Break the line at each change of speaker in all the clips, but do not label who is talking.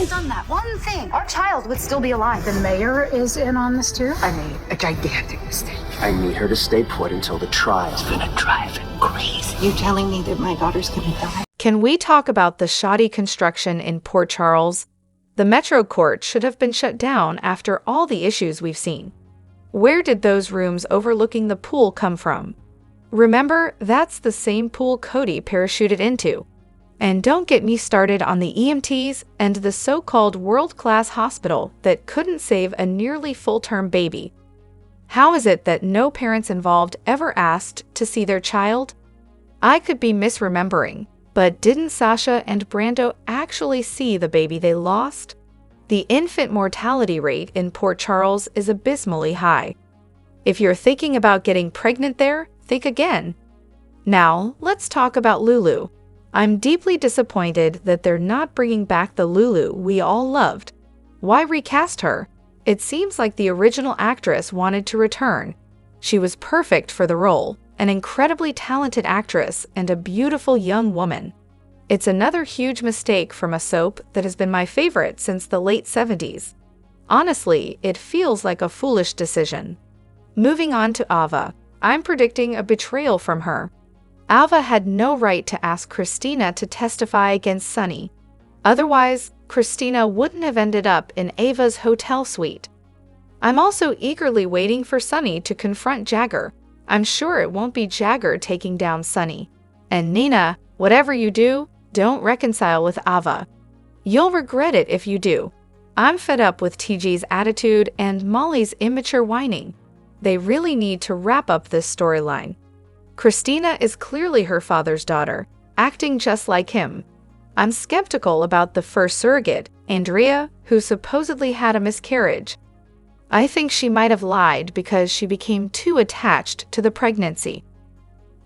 only done that one thing, our child would still be alive.
The mayor is in on this too?
I made a gigantic mistake.
I need her to stay put until the trial.
It's gonna drive him crazy. You telling me that my daughter's gonna die?
Can we talk about the shoddy construction in Port Charles? The Metro Court should have been shut down after all the issues we've seen. Where did those rooms overlooking the pool come from? Remember, that's the same pool Cody parachuted into. And don't get me started on the EMTs and the so-called world-class hospital that couldn't save a nearly full-term baby. How is it that no parents involved ever asked to see their child? I could be misremembering, but didn't Sasha and Brando actually see the baby they lost? The infant mortality rate in Port Charles is abysmally high. If you're thinking about getting pregnant there, think again. Now, let's talk about Lulu. I'm deeply disappointed that they're not bringing back the Lulu we all loved. Why recast her? It seems like the original actress wanted to return. She was perfect for the role, an incredibly talented actress and a beautiful young woman. It's another huge mistake from a soap that has been my favorite since the late 70s. Honestly, it feels like a foolish decision. Moving on to Ava, I'm predicting a betrayal from her. Ava had no right to ask Christina to testify against Sonny. Otherwise, Christina wouldn't have ended up in Ava's hotel suite. I'm also eagerly waiting for Sonny to confront Jagger. I'm sure it won't be Jagger taking down Sonny. And Nina, whatever you do, don't reconcile with Ava. You'll regret it if you do. I'm fed up with TG's attitude and Molly's immature whining. They really need to wrap up this storyline. Christina is clearly her father's daughter, acting just like him. I'm skeptical about the first surrogate, Andrea, who supposedly had a miscarriage. I think she might have lied because she became too attached to the pregnancy.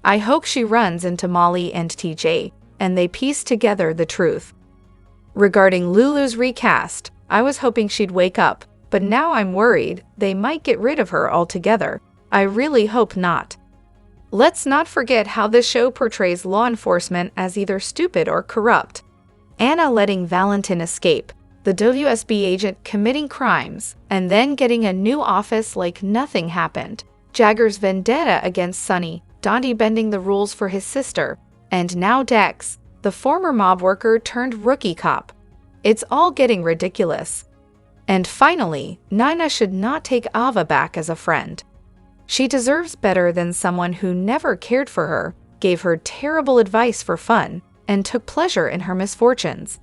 I hope she runs into Molly and TJ, and they piece together the truth. Regarding Lulu's recast, I was hoping she'd wake up, but now I'm worried they might get rid of her altogether. I really hope not. Let's not forget how this show portrays law enforcement as either stupid or corrupt. Anna letting Valentin escape, the WSB agent committing crimes, and then getting a new office like nothing happened. Jagger's vendetta against Sonny, Dante bending the rules for his sister, and now Dex, the former mob worker turned rookie cop. It's all getting ridiculous. And finally, Nina should not take Ava back as a friend. She deserves better than someone who never cared for her, gave her terrible advice for fun, and took pleasure in her misfortunes.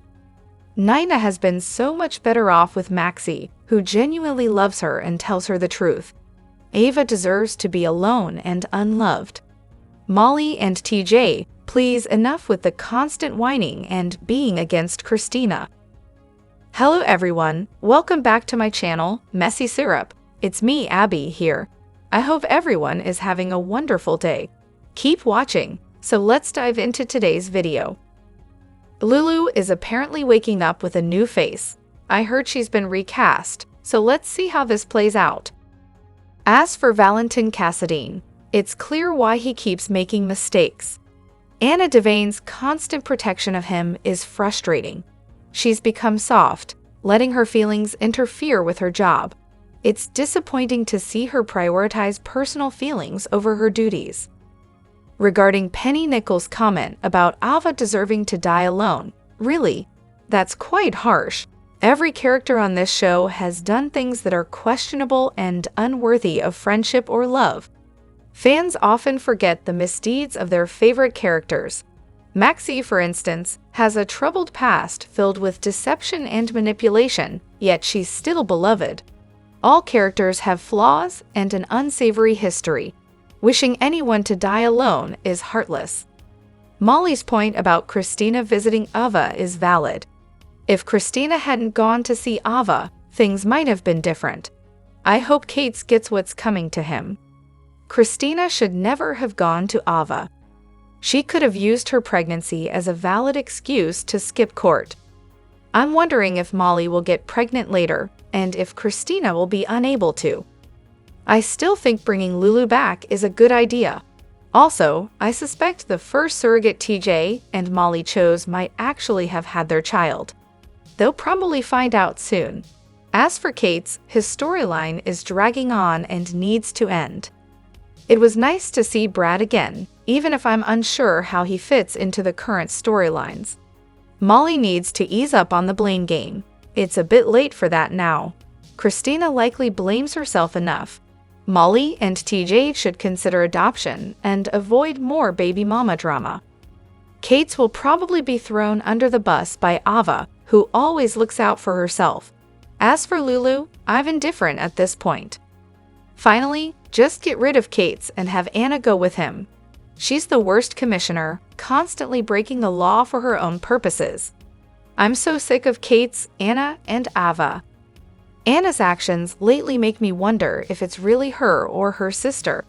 Nina has been so much better off with Maxie, who genuinely loves her and tells her the truth. Ava deserves to be alone and unloved. Molly and TJ, please, enough with the constant whining and being against Christina. Hello everyone, welcome back to my channel, Messy Syrup. It's me, Abby, here. I hope everyone is having a wonderful day. Keep watching, so let's dive into today's video. Lulu is apparently waking up with a new face. I heard she's been recast, so let's see how this plays out. As for Valentin Cassadine, it's clear why he keeps making mistakes. Anna Devane's constant protection of him is frustrating. She's become soft, letting her feelings interfere with her job. It's disappointing to see her prioritize personal feelings over her duties. Regarding Penny Nichols' comment about Ava deserving to die alone, really, that's quite harsh. Every character on this show has done things that are questionable and unworthy of friendship or love. Fans often forget the misdeeds of their favorite characters. Maxie, for instance, has a troubled past filled with deception and manipulation, yet she's still beloved. All characters have flaws and an unsavory history. Wishing anyone to die alone is heartless. Molly's point about Christina visiting Ava is valid. If Christina hadn't gone to see Ava, things might have been different. I hope Cates gets what's coming to him. Christina should never have gone to Ava. She could have used her pregnancy as a valid excuse to skip court. I'm wondering if Molly will get pregnant later, and if Christina will be unable to. I still think bringing Lulu back is a good idea. Also, I suspect the first surrogate TJ and Molly chose might actually have had their child. They'll probably find out soon. As for Cates, his storyline is dragging on and needs to end. It was nice to see Brad again, even if I'm unsure how he fits into the current storylines. Molly needs to ease up on the blame game. It's a bit late for that now. Christina likely blames herself enough. Molly and TJ should consider adoption and avoid more baby mama drama. Cates will probably be thrown under the bus by Ava, who always looks out for herself. As for Lulu, I'm indifferent at this point. Finally, just get rid of Cates and have Anna go with him. She's the worst commissioner, constantly breaking the law for her own purposes. I'm so sick of Cates, Anna, and Ava. Anna's actions lately make me wonder if it's really her or her sister.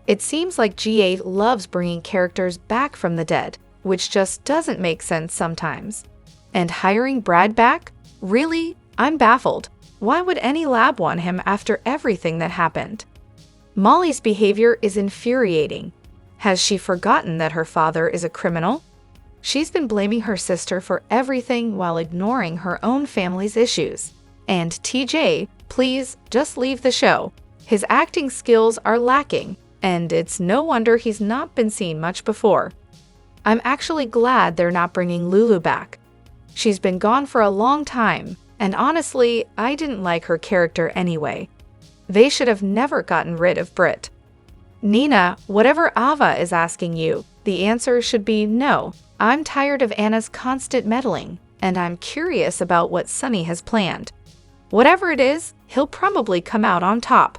It seems like GA loves bringing characters back from the dead, which just doesn't make sense sometimes. And hiring Brad back? Really? I'm baffled. Why would any lab want him after everything that happened? Molly's behavior is infuriating. Has she forgotten that her father is a criminal? She's been blaming her sister for everything while ignoring her own family's issues. And TJ, please, just leave the show. His acting skills are lacking, and it's no wonder he's not been seen much before. I'm actually glad they're not bringing Lulu back. She's been gone for a long time, and honestly, I didn't like her character anyway. They should have never gotten rid of Britt. Nina, whatever Ava is asking you, the answer should be no. I'm tired of Anna's constant meddling, and I'm curious about what Sunny has planned. Whatever it is, he'll probably come out on top.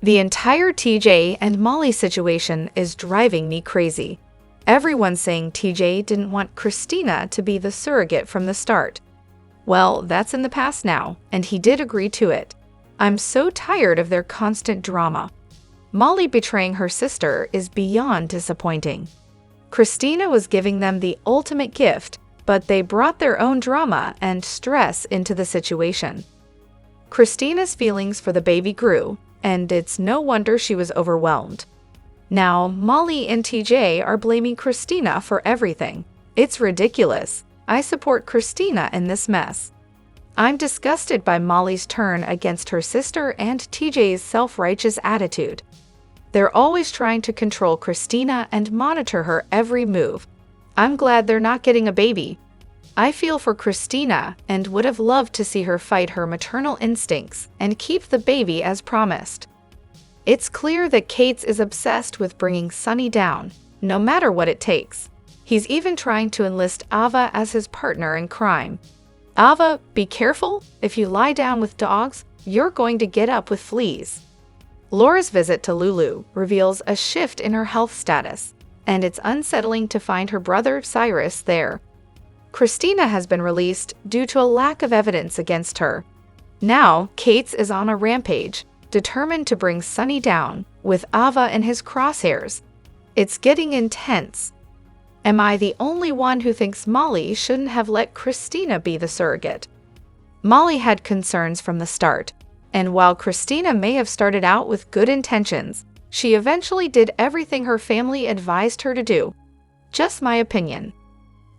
The entire TJ and Molly situation is driving me crazy. Everyone's saying TJ didn't want Christina to be the surrogate from the start. Well, that's in the past now, and he did agree to it. I'm so tired of their constant drama. Molly betraying her sister is beyond disappointing. Christina was giving them the ultimate gift, but they brought their own drama and stress into the situation. Christina's feelings for the baby grew, and it's no wonder she was overwhelmed. Now, Molly and TJ are blaming Christina for everything. It's ridiculous. I support Christina in this mess. I'm disgusted by Molly's turn against her sister and TJ's self-righteous attitude. They're always trying to control Christina and monitor her every move. I'm glad they're not getting a baby. I feel for Christina and would have loved to see her fight her maternal instincts and keep the baby as promised. It's clear that Cates is obsessed with bringing Sunny down, no matter what it takes. He's even trying to enlist Ava as his partner in crime. Ava, be careful. If you lie down with dogs, you're going to get up with fleas. Laura's visit to Lulu reveals a shift in her health status, and it's unsettling to find her brother Cyrus there. Christina has been released due to a lack of evidence against her. Now, Cates is on a rampage, determined to bring Sunny down, with Ava in his crosshairs. It's getting intense. Am I the only one who thinks Molly shouldn't have let Christina be the surrogate? Molly had concerns from the start, and while Christina may have started out with good intentions, she eventually did everything her family advised her to do. Just my opinion.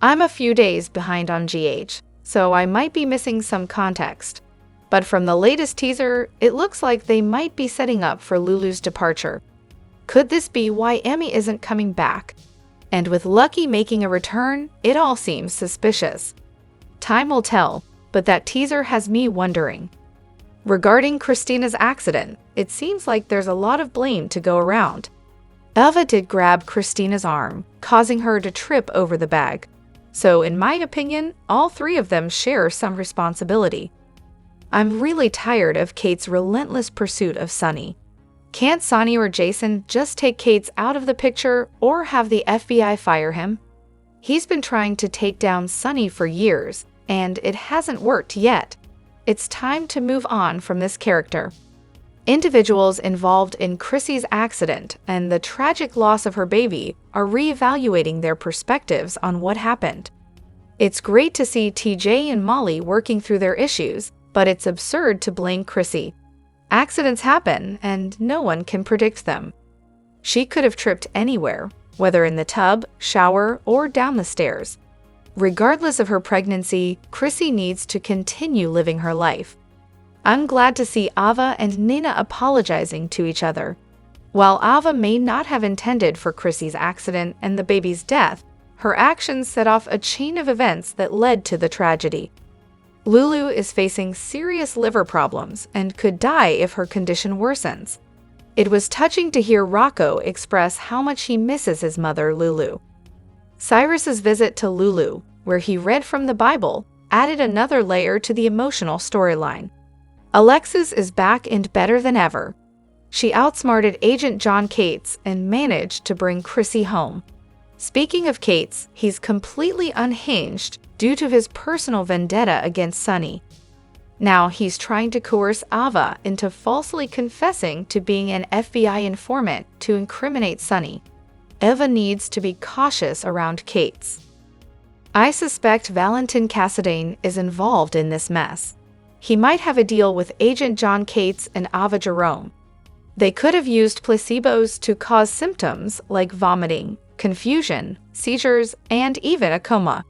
I'm a few days behind on GH, so I might be missing some context. But from the latest teaser, it looks like they might be setting up for Lulu's departure. Could this be why Emmy isn't coming back? And with Lucky making a return, it all seems suspicious. Time will tell, but that teaser has me wondering. Regarding Christina's accident, it seems like there's a lot of blame to go around. Ava did grab Christina's arm, causing her to trip over the bag. So in my opinion, all three of them share some responsibility. I'm really tired of Cates' relentless pursuit of Sunny. Can't Sonny or Jason just take Cates out of the picture or have the FBI fire him? He's been trying to take down Sunny for years, and it hasn't worked yet. It's time to move on from this character. Individuals involved in Chrissy's accident and the tragic loss of her baby are reevaluating their perspectives on what happened. It's great to see TJ and Molly working through their issues, but it's absurd to blame Chrissy. Accidents happen, and no one can predict them. She could have tripped anywhere, whether in the tub, shower, or down the stairs. Regardless of her pregnancy, Chrissy needs to continue living her life. I'm glad to see Ava and Nina apologizing to each other. While Ava may not have intended for Chrissy's accident and the baby's death, her actions set off a chain of events that led to the tragedy. Lulu is facing serious liver problems and could die if her condition worsens. It was touching to hear Rocco express how much he misses his mother, Lulu. Cyrus's visit to Lulu, where he read from the Bible, added another layer to the emotional storyline. Alexis is back and better than ever. She outsmarted Agent John Cates and managed to bring Chrissy home. Speaking of Cates, he's completely unhinged due to his personal vendetta against Sunny. Now he's trying to coerce Ava into falsely confessing to being an FBI informant to incriminate Sunny. Eva needs to be cautious around Cates. I suspect Valentin Cassadine is involved in this mess. He might have a deal with Agent John Cates and Ava Jerome. They could have used placebos to cause symptoms like vomiting, confusion, seizures, and even a coma.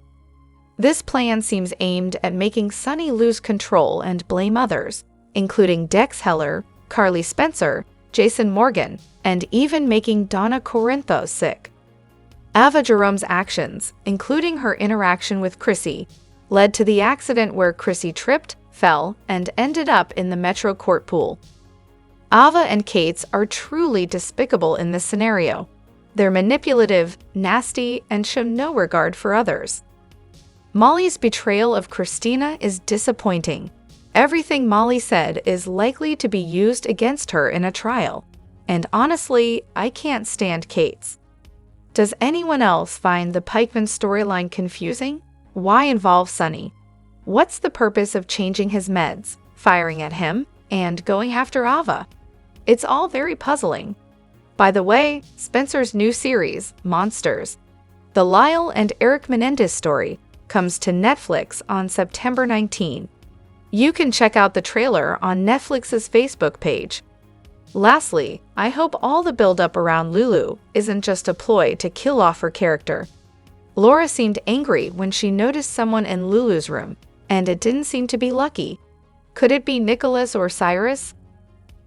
This plan seems aimed at making Sunny lose control and blame others, including Dex Heller, Carly Spencer, Jason Morgan, and even making Donna Corinthos sick. Ava Jerome's actions, including her interaction with Chrissy, led to the accident where Chrissy tripped, fell, and ended up in the Metro Court pool. Ava and Cates are truly despicable in this scenario. They're manipulative, nasty, and show no regard for others. Molly's betrayal of Christina is disappointing. Everything Molly said is likely to be used against her in a trial. And honestly, I can't stand Cates. Does anyone else find the Pikeman storyline confusing? Why involve Sunny? What's the purpose of changing his meds, firing at him, and going after Ava? It's all very puzzling. By the way, Spencer's new series, Monsters, the Lyle and Eric Menendez story, comes to Netflix on September 19. You can check out the trailer on Netflix's Facebook page. Lastly, I hope all the buildup around Lulu isn't just a ploy to kill off her character. Laura seemed angry when she noticed someone in Lulu's room, and it didn't seem to be Lucky. Could it be Nicholas or Cyrus?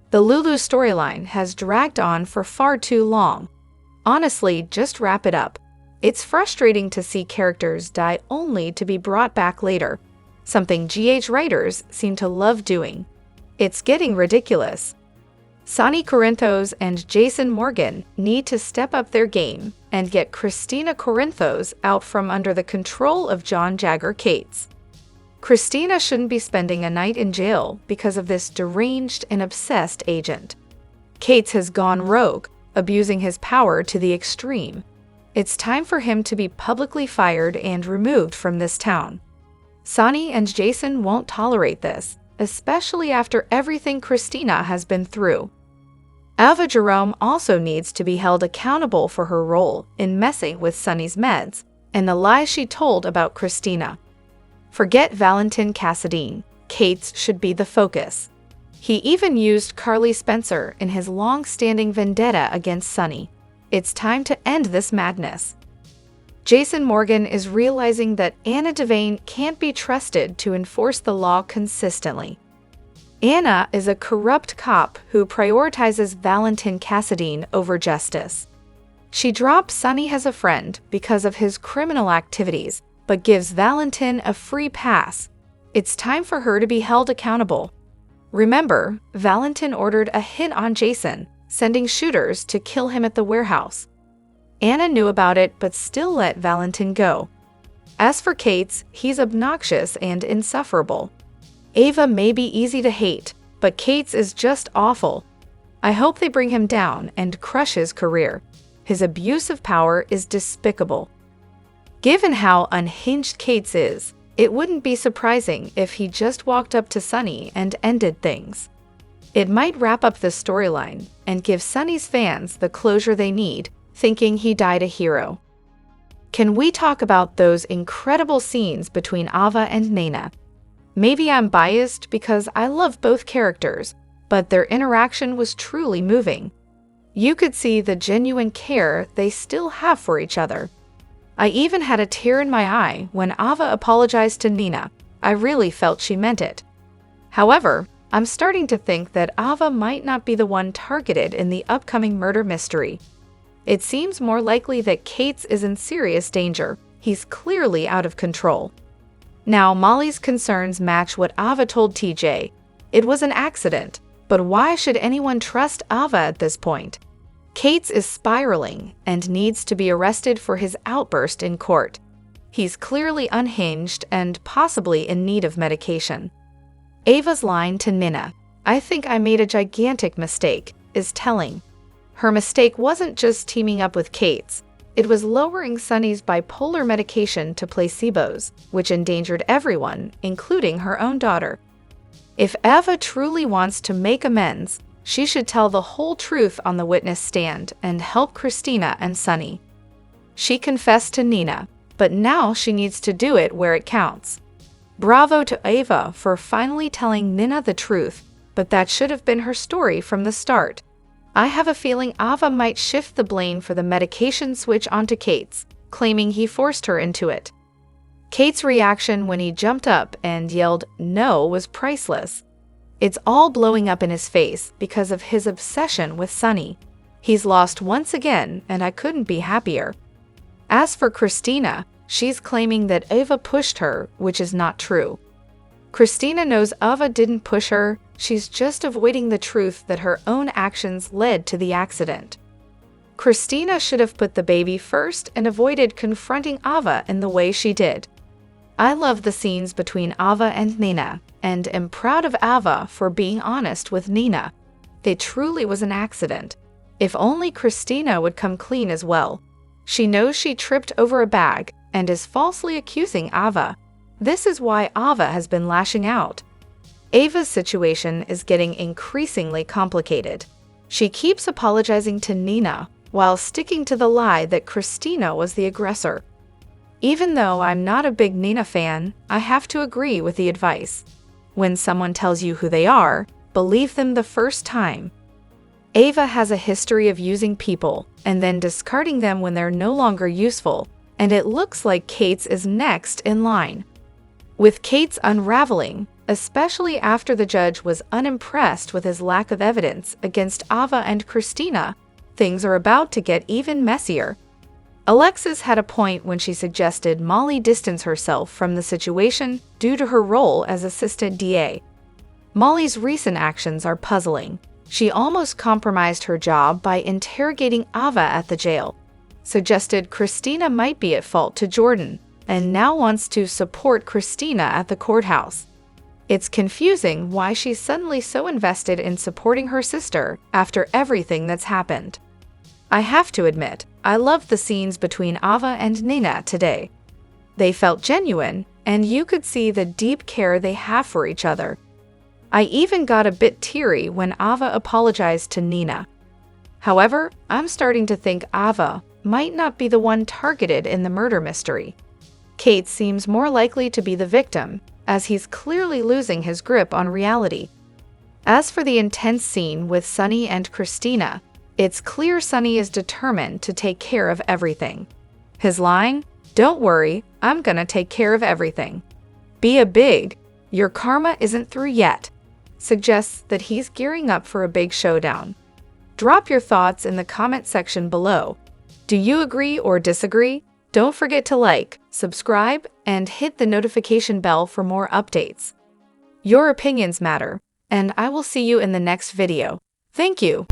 The Lulu storyline has dragged on for far too long. Honestly, just wrap it up. It's frustrating to see characters die only to be brought back later, something GH writers seem to love doing. It's getting ridiculous. Sonny Corinthos and Jason Morgan need to step up their game and get Christina Corinthos out from under the control of John Jagger Cates. Christina shouldn't be spending a night in jail because of this deranged and obsessed agent. Cates has gone rogue, abusing his power to the extreme. It's time for him to be publicly fired and removed from this town. Sonny and Jason won't tolerate this, especially after everything Christina has been through. Ava Jerome also needs to be held accountable for her role in messing with Sonny's meds and the lies she told about Christina. Forget Valentin Cassadine. Cates should be the focus. He even used Carly Spencer in his long-standing vendetta against Sonny. It's time to end this madness. Jason Morgan is realizing that Anna Devane can't be trusted to enforce the law consistently. Anna is a corrupt cop who prioritizes Valentin Cassadine over justice. She drops Sonny as a friend because of his criminal activities, but gives Valentin a free pass. It's time for her to be held accountable. Remember, Valentin ordered a hit on Jason, sending shooters to kill him at the warehouse. Anna knew about it but still let Valentin go. As for Cates, he's obnoxious and insufferable. Ava may be easy to hate, but Cates is just awful. I hope they bring him down and crush his career. His abuse of power is despicable. Given how unhinged Cates is, it wouldn't be surprising if he just walked up to Sonny and ended things. It might wrap up the storyline and give Sonny's fans the closure they need, thinking he died a hero. Can we talk about those incredible scenes between Ava and Nina? Maybe I'm biased because I love both characters, but their interaction was truly moving. You could see the genuine care they still have for each other. I even had a tear in my eye when Ava apologized to Nina. I really felt she meant it. However, I'm starting to think that Ava might not be the one targeted in the upcoming murder mystery. It seems more likely that Cates is in serious danger. He's clearly out of control. Now, Molly's concerns match what Ava told TJ. It was an accident, but why should anyone trust Ava at this point? Cates is spiraling and needs to be arrested for his outburst in court. He's clearly unhinged and possibly in need of medication. Ava's line to Nina, "I think I made a gigantic mistake," is telling. Her mistake wasn't just teaming up with Cates. It was lowering Sunny's bipolar medication to placebos, which endangered everyone, including her own daughter. If Ava truly wants to make amends, she should tell the whole truth on the witness stand and help Christina and Sunny. She confessed to Nina, but now she needs to do it where it counts. Bravo to Ava for finally telling Nina the truth, but that should have been her story from the start. I have a feeling Ava might shift the blame for the medication switch onto Cates, claiming he forced her into it. Cates' reaction when he jumped up and yelled no was priceless. It's all blowing up in his face because of his obsession with Sunny. He's lost once again, and I couldn't be happier. As for Christina, she's claiming that Ava pushed her, which is not true. Christina knows Ava didn't push her, she's just avoiding the truth that her own actions led to the accident. Christina should have put the baby first and avoided confronting Ava in the way she did. I love the scenes between Ava and Nina, and am proud of Ava for being honest with Nina. It truly was an accident. If only Christina would come clean as well. She knows she tripped over a bag and is falsely accusing Ava. This is why Ava has been lashing out. Ava's situation is getting increasingly complicated. She keeps apologizing to Nina while sticking to the lie that Christina was the aggressor. Even though I'm not a big Nina fan, I have to agree with the advice. When someone tells you who they are, believe them the first time. Ava has a history of using people and then discarding them when they're no longer useful, and it looks like Cates is next in line. With Cates unraveling, especially after the judge was unimpressed with his lack of evidence against Ava and Christina, things are about to get even messier. Alexis had a point when she suggested Molly distance herself from the situation due to her role as assistant DA. Molly's recent actions are puzzling. She almost compromised her job by interrogating Ava at the jail, suggested Christina might be at fault to Jordan, and now wants to support Christina at the courthouse. It's confusing why she's suddenly so invested in supporting her sister after everything that's happened. I have to admit, I loved the scenes between Ava and Nina today. They felt genuine, and you could see the deep care they have for each other. I even got a bit teary when Ava apologized to Nina. However, I'm starting to think Ava might not be the one targeted in the murder mystery. Cates seems more likely to be the victim, as he's clearly losing his grip on reality. As for the intense scene with Sunny and Christina, it's clear Sunny is determined to take care of everything. His line, "Don't worry, I'm gonna take care of everything. Be a big, your karma isn't through yet," suggests that he's gearing up for a big showdown. Drop your thoughts in the comment section below. Do you agree or disagree? Don't forget to like, subscribe, and hit the notification bell for more updates. Your opinions matter, and I will see you in the next video. Thank you.